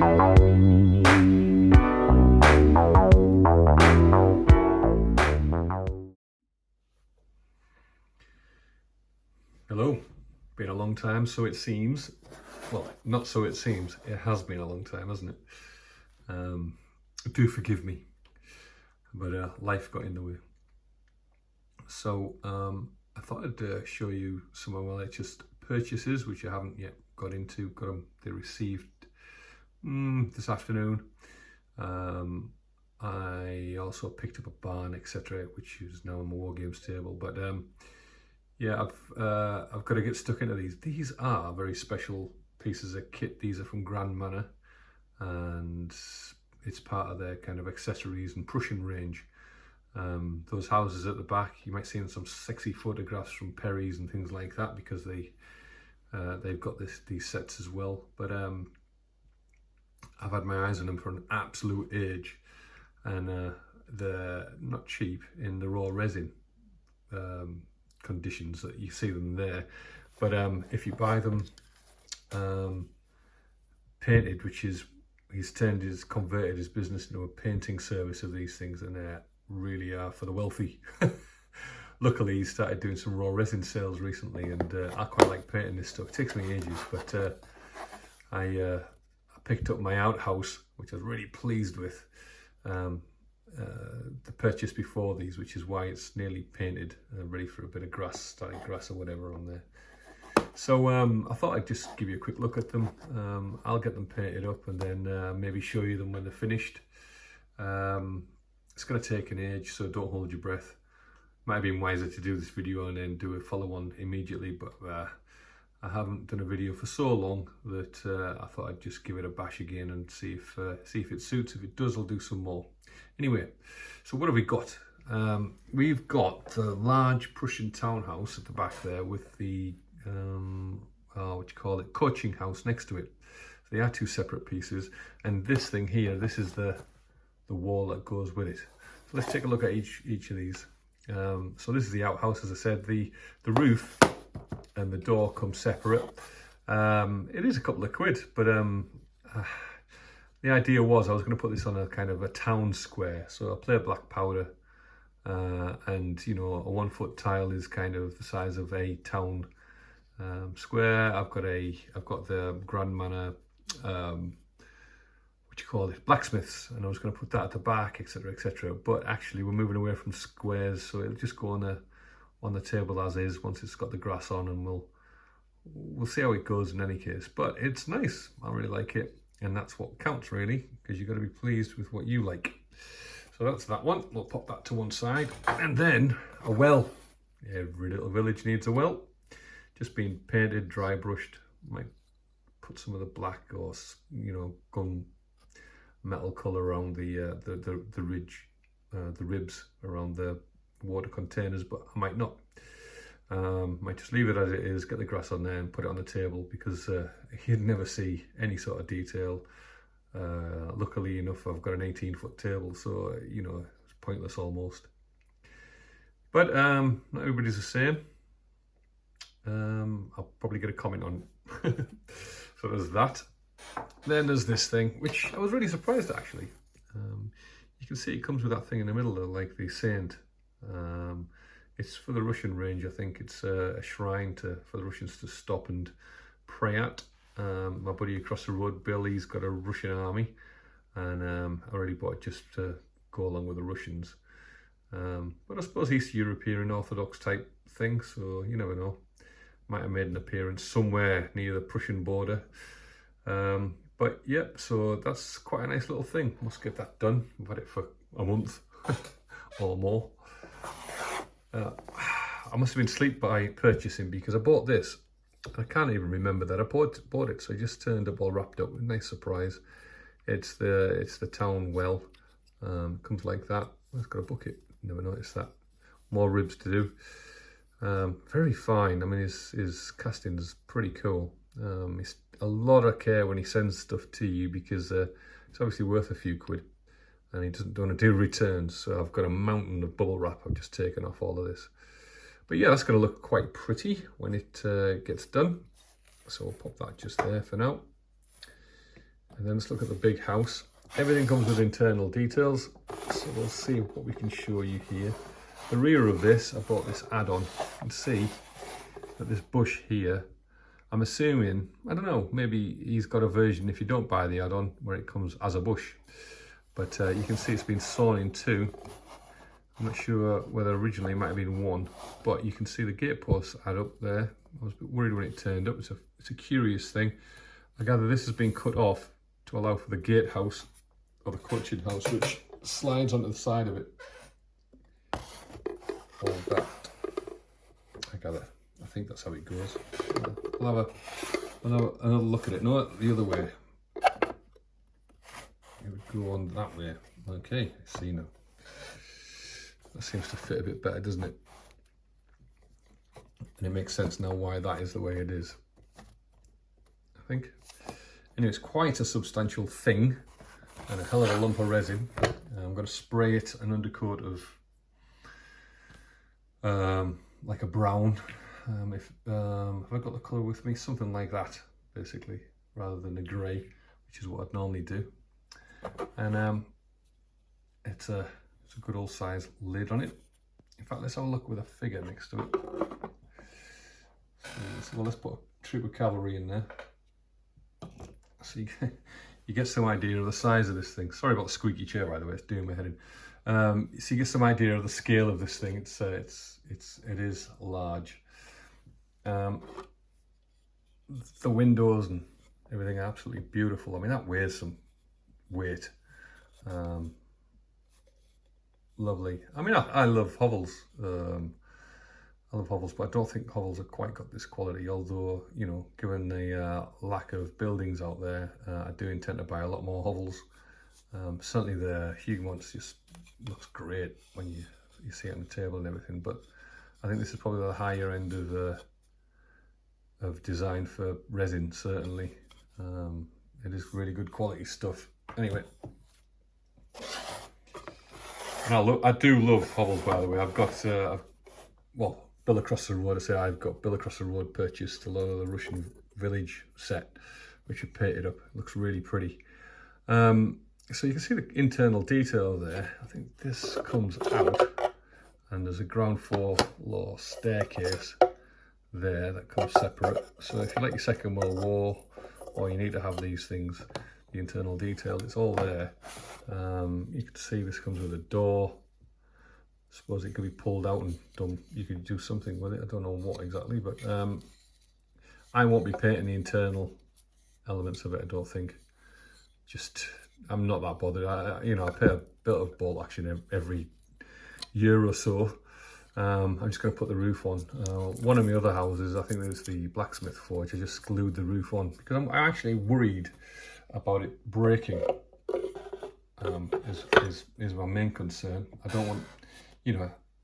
Hello, been a long time, so it seems. Well, not so it seems, it has been a long time, hasn't it? Do forgive me, but life got in the way. So I thought I'd show you some of my latest purchases, which I haven't yet got into. They received this afternoon. I also picked up a barn, etc., which is now on my war games table. But yeah, I've got to get stuck into these. These are very special pieces of kit. These are from Grand Manor, and it's part of their kind of accessories and Prussian range. Those houses at the back, you might see in some sexy photographs from Perry's and things like that, because they've got these sets as well. But I've had my eyes on them for an absolute age, and they're not cheap in the raw resin conditions that you see them there. But if you buy them painted, which is he's converted his business into a painting service of these things, and they really are for the wealthy. Luckily, he started doing some raw resin sales recently, and I quite like painting this stuff. It takes me ages, but I picked up my Outhouse, which I was really pleased with. The purchase before these, which is why it's nearly painted, ready for a bit of grass, started grass or whatever on there. So I thought I'd just give you a quick look at them. I'll get them painted up and then maybe show you them when they're finished. It's going to take an age, so don't hold your breath. Might have been wiser to do this video and then do a follow-on immediately, but I haven't done a video for so long that I thought I'd just give it a bash again and see if it suits. If it does, I'll do some more. Anyway, so what have we got? We've got the large Prussian townhouse at the back there with the coaching house next to it. So they are two separate pieces, and this thing here, this is the wall that goes with it. So let's take a look at each of these. So this is the outhouse, as I said. The roof and the door come separate. It is a couple of quid, but the idea was I was going to put this on a kind of a town square. So I play black powder, and you know, a 1 foot tile is kind of the size of a town square. I've got the Grand Manor, blacksmiths, and I was going to put that at the back, etc., etc. But actually, we're moving away from squares, so it'll just go on the table as is once it's got the grass on, and we'll see how it goes in any case. But it's nice. I really like it, and that's what counts really, because you've got to be pleased with what you like. So that's that one. We'll pop that to one side, and then a well. Every little village needs a well. Just been painted, dry brushed. Might put some of the black or, you know, gun metal colour around the ridge, the ribs around the water containers, but I might not. Might just leave it as it is, get the grass on there and put it on the table, because you'd never see any sort of detail. Luckily enough, I've got an 18-foot table, so you know, it's pointless almost. But not everybody's the same. I'll probably get a comment on it. So there's that. Then there's this thing, which I was really surprised at, actually. You can see it comes with that thing in the middle, like the saint. It's for the Russian range, I think. It's a shrine for the Russians to stop and pray at. My buddy across the road, Bill, he's got a Russian army, and I already bought it just to go along with the Russians. But I suppose East European Orthodox type thing, so you never know. Might have made an appearance somewhere near the Prussian border. But yeah, so that's quite a nice little thing. Must get that done. I've had it for a month or more. I must have been asleep by purchasing, because I bought this. I can't even remember that I bought it, so it just turned up all wrapped up. Nice surprise. It's the town well. Comes like that. It's got a bucket. Never noticed that. More ribs to do. Very fine. I mean, his casting is pretty cool. It's a lot of care when he sends stuff to you, because it's obviously worth a few quid, and he doesn't want to do returns. So I've got a mountain of bubble wrap I've just taken off all of this. But yeah, that's going to look quite pretty when it gets done. So we'll pop that just there for now. And then let's look at the big house. Everything comes with internal details, so we'll see what we can show you here. The rear of this, I bought this add-on. You can see that this bush here, I'm assuming, I don't know, maybe he's got a version if you don't buy the add-on where it comes as a bush. But you can see it's been sawn in two. I'm not sure whether originally it might have been one, but you can see the gate posts add up there. I was a bit worried when it turned up. It's a curious thing. I gather this has been cut off to allow for the gatehouse, or the clutching house, which slides onto the side of it. All that. I gather. I think that's how it goes. I'll have another look at it. No, the other way. It would go on that way. Okay, I see now. That seems to fit a bit better, doesn't it? And it makes sense now why that is the way it is, I think. Anyway, it's quite a substantial thing and a hell of a lump of resin. I'm going to spray it an undercoat of like a brown. Have I got the colour with me? Something like that, basically, rather than a grey, which is what I'd normally do. And it's a good old size lid on it. In fact, let's have a look with a figure next to it. So, well, let's put a troop of cavalry in there. So you get some idea of the size of this thing. Sorry about the squeaky chair, by the way, it's doing my head in. So you get some idea of the scale of this thing. It is large. The windows and everything are absolutely beautiful. I mean, that weighs some weight. Lovely. I mean, I love hovels. I love hovels, but I don't think hovels have quite got this quality. Although, you know, given the lack of buildings out there, I do intend to buy a lot more hovels. Certainly the Huguenots just looks great when you see it on the table and everything. But I think this is probably the higher end of design for resin. Certainly, it is really good quality stuff. Anyway. And I do love hovels, by the way. I've got, well, Bill Across the Road. I say I've got Bill Across the Road purchased a lot of the Russian village set, which are painted up. It looks really pretty. So you can see the internal detail there. I think this comes out, and there's a ground floor staircase there that comes separate. So if you like your Second World War, or you need to have these things, the internal detail, it's all there. You can see this comes with a door. I suppose it could be pulled out and done. You could do something with it. I don't know what exactly, but I won't be painting the internal elements of it, I don't think. I'm not that bothered. I pay a bit of bolt action every year or so. I'm just going to put the roof on. One of my other houses, I think there's the blacksmith forge, I just glued the roof on because I'm actually worried about it breaking. Is my main concern. I don't want,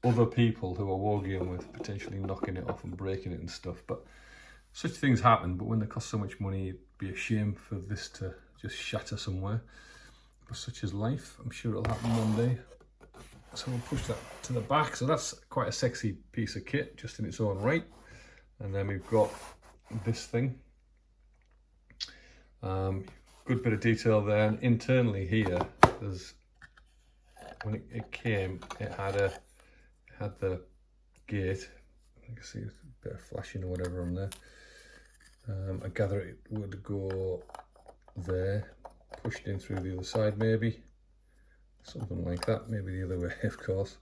other people who are wargaming with potentially knocking it off and breaking it and stuff. But such things happen. But when they cost so much money, it'd be a shame for this to just shatter somewhere. But such is life. I'm sure it'll happen one day. So we'll push that to the back. So that's quite a sexy piece of kit, just in its own right. And then we've got this thing. Good bit of detail there. And internally here, when it came, it had the gate. You can see a bit of flashing or whatever on there. I gather it would go there, pushed in through the other side maybe. Something like that, maybe the other way, of course.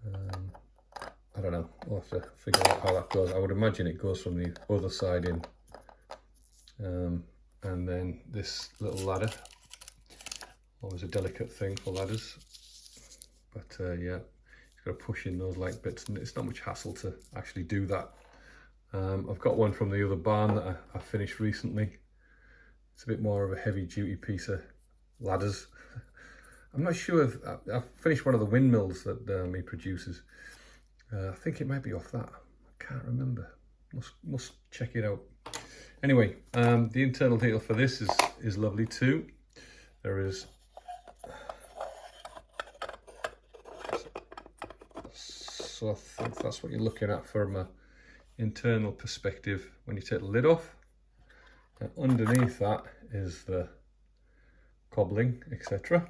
I don't know, we'll have to figure out how that goes. I would imagine it goes from the other side in. And then this little ladder, always a delicate thing for ladders. But yeah, you've got to push in those like bits, and it's not much hassle to actually do that. I've got one from the other barn that I finished recently. It's a bit more of a heavy duty piece of ladders. I'm not sure if I've finished one of the windmills that he produces. I think it might be off that. I can't remember. Must check it out. Anyway, the internal detail for this is lovely too. There is so I think that's what you're looking at from an internal perspective when you take the lid off. And underneath that is the cobbling, etc.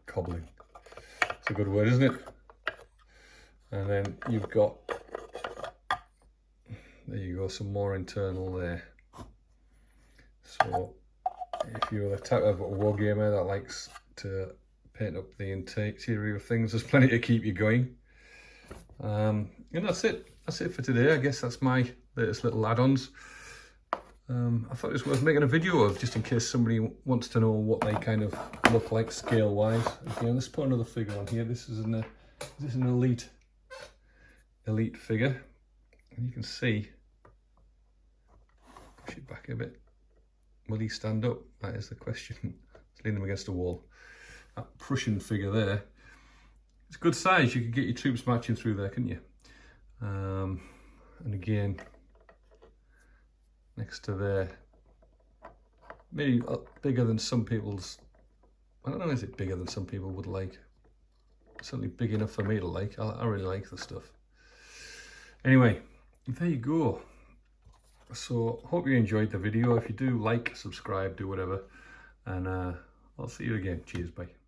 Cobbling. It's a good word, isn't it? And then you've got, there you go, some more internal there. So if you're the type of wargamer that likes to paint up the interior of things, there's plenty to keep you going. And that's it. That's it for today. I guess that's my latest little add-ons. I thought it was worth making a video of, just in case somebody wants to know what they kind of look like scale-wise. Again, let's put another figure on here. This is an elite figure, and you can see. Push it back a bit. Will he stand up? That is the question. Let's lean him against a wall. That Prussian figure there. It's good size. You could get your troops marching through there, couldn't you? And again, next to there, maybe bigger than some people's. I don't know, is it bigger than some people would like? Certainly big enough for me to like. I really like the stuff. Anyway, there you go. So hope you enjoyed the video. If you do, like, subscribe, do whatever, and I'll see you again. Cheers, bye.